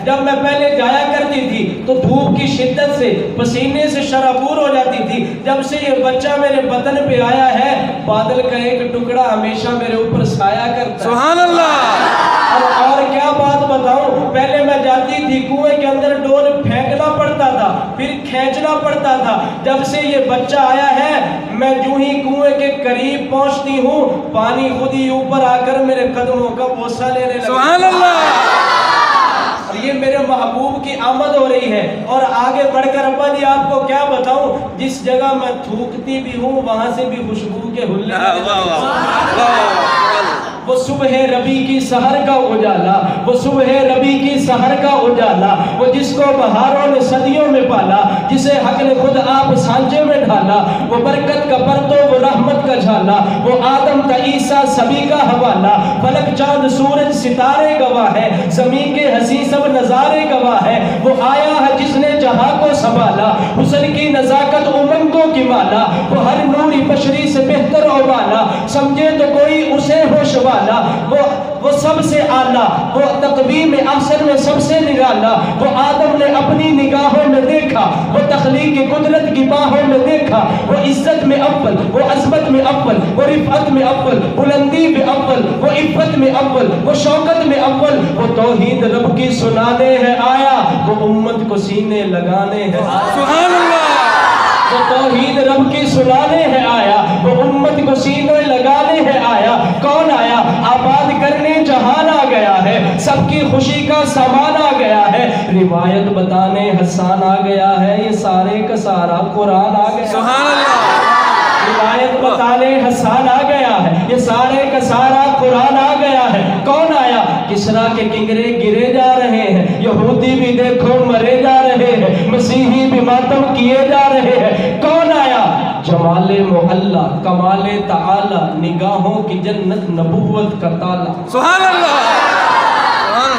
جب میں پہلے جایا کرتی تھی تو دھوپ کی شدت سے پسینے سے شرابور ہو جاتی تھی. جب سے یہ بچہ میرے بدن پہ آیا ہے بادل کا ایک ٹکڑا ہمیشہ میرے اوپر سایہ کرتا ہے. سبحان اللہ. اور کیا بات بتاؤں, پہلے میں جاتی تھی کنویں کے اندر ڈول پھینکنا پڑتا تھا پھر کھینچنا پڑتا تھا. جب سے یہ بچہ آیا ہے میں جو ہی کنویں کے قریب پہنچتی ہوں پانی خود ہی اوپر آ کر میرے قدموں کا بوسہ لینے لگتا. سبحان اللہ. اور یہ میرے محبوب کی آمد ہو رہی ہے. اور آگے بڑھ کر ابا جی آپ کو کیا بتاؤں, جس جگہ میں تھوکتی بھی ہوں وہاں سے بھی خوشبو کے ہلے وہ صبح ربی کی سحر کا اجالا, وہ صبح ربی کی سحر کا اجالا, وہ جس کو بہاروں نے صدیوں میں پالا, جسے حق نے خود آپ سانچے میں ڈھالا, وہ برکت کا پرتو وہ رحمت کا جھالا, وہ آدم کا عیسیٰ سبھی کا حوالہ, فلک چاند سورج ستارے گواہ ہے, زمین کے ہنسی سب نظارے گواہ ہے, وہ آیا ہے جس نے جہاں کو سنبھالا, حسن کی نزاکت امنگوں کی مالا, وہ ہر نوری بشری سے بہتر اور والا, سمجھے تو کوئی اسے ہوش والا, وہ سب سے اعلیٰ, وہ تقویم احسن میں سب سے نرالا, وہ آدم نے اپنی نگاہوں میں دیکھا, وہ تخلیق قدرت کی باہوں میں دیکھا, وہ عزت میں اول, وہ عظمت میں اول, وہ رفعت میں اول, بلندی میں اول, وہ عفت میں اول, وہ شوکت میں اول, وہ توحید رب کی سنانے ہے آیا, وہ امت کو سینے لگانے ہے آیا. سبحان اللہ. وہ توحید رب کی سنانے ہے آیا, وہ امت کو سینے لگانے ہے آیا. کون آیا؟ آباد کرنے جہان آ گیا ہے, سب کی خوشی کا سامان آ گیا ہے, روایت بتانے حسان آ گیا ہے, یہ سارے کا سارا قرآن آ گیا. سبحان اللہ. روایت بتانے حسان آ گیا ہے, یہ سارے کا سارا قرآن آ گیا ہے. کون آیا؟ کسرا کے کنگرے گرے جا رہے ہیں, یہودی بھی دیکھو مرے جا رہے ہیں, مسیحی بھی ماتم کیے جا رہے ہیں. کون آیا؟ جمال معلا, کمال تعالی, نگاہوں کی جنت, نبوت کا تالا. سبحان اللہ.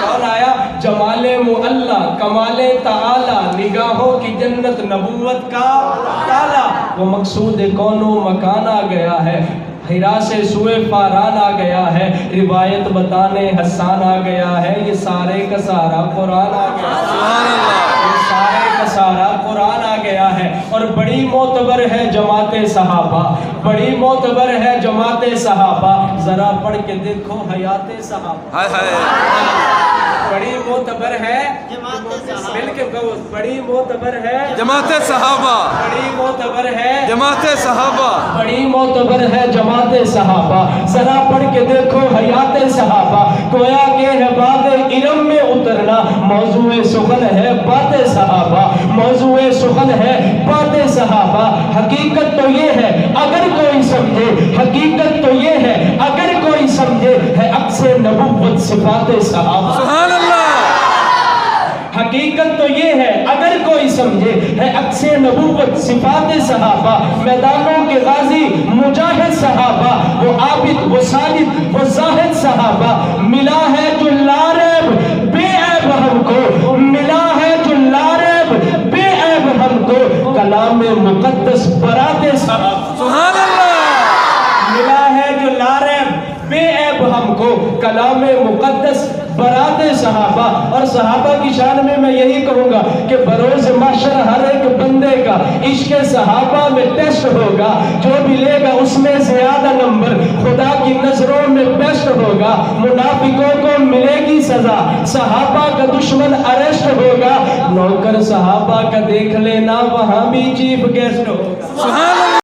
کون آیا؟ جمال معلا, کمال تعالی, نگاہوں کی جنت, نبوت کا تالا. وہ مقصود کون و مکان آ گیا ہے, ہرا سے سوئے فاران آ گیا ہے, روایت بتانے حسان آ گیا ہے, یہ سارے کا سارا قرآن آ گیا. سبحان اللہ. یہ سارے کا سارا قرآن آ گیا ہے. اور بڑی معتبر ہے جماعت صحابہ, بڑی معتبر ہے جماعت صحابہ, ذرا پڑھ کے دیکھو حیات صحابہ. ہائے ہائے. بڑی معتبر ہے مل کے کہو, بڑی معتبر ہے جماعت صحابہ. بڑی معتبر ہے جماعت صحابہ. بڑی معتبر ہے جماعت صحابہ, ذرا پڑھ کے دیکھو حیات صحابہ. گویا کہ ہے باغ علم میں اترنا, موضوع سخن ہے بات صحابہ, موضوع سخن ہے بات صحابہ. حقیقت تو یہ ہے اگر کوئی سمجھے, حقیقت تو یہ ہے اگر کوئی سمجھے, ہے عکس نبوت صفات صحابہ. سبحان اللہ. حقیقت تو یہ ہے اگر کوئی سمجھے, ہے عکس نبوت صفات صحابہ. میدانوں کے غازی مجاہد صحابہ, وہ عابد وہ ساجد وہ زاہد صحابہ. ملا ہے جو لاریب بے عیب ہم کو, ملا ہے جو لاریب بے عیب ہم کو, کلام مقدس برات صحابہ. سبحان اللہ. ملا ہے جو لاریب بے عیب ہم کو, کلام مقدس برات صحابہ. اور صحابہ کی شان میں یہی کہوں گا کہ بروز محشر ہر ایک بندے کا عشق صحابہ میں ٹیسٹ ہوگا, جو بھی لے گا اس میں زیادہ نمبر خدا کی نظروں میں بیسٹ ہوگا. منافقوں کو ملے گی سزا, صحابہ کا دشمن اریسٹ ہوگا, نوکر صحابہ کا دیکھ لینا وہاں بھی چیف گیسٹ ہوگا. سبحان اللہ.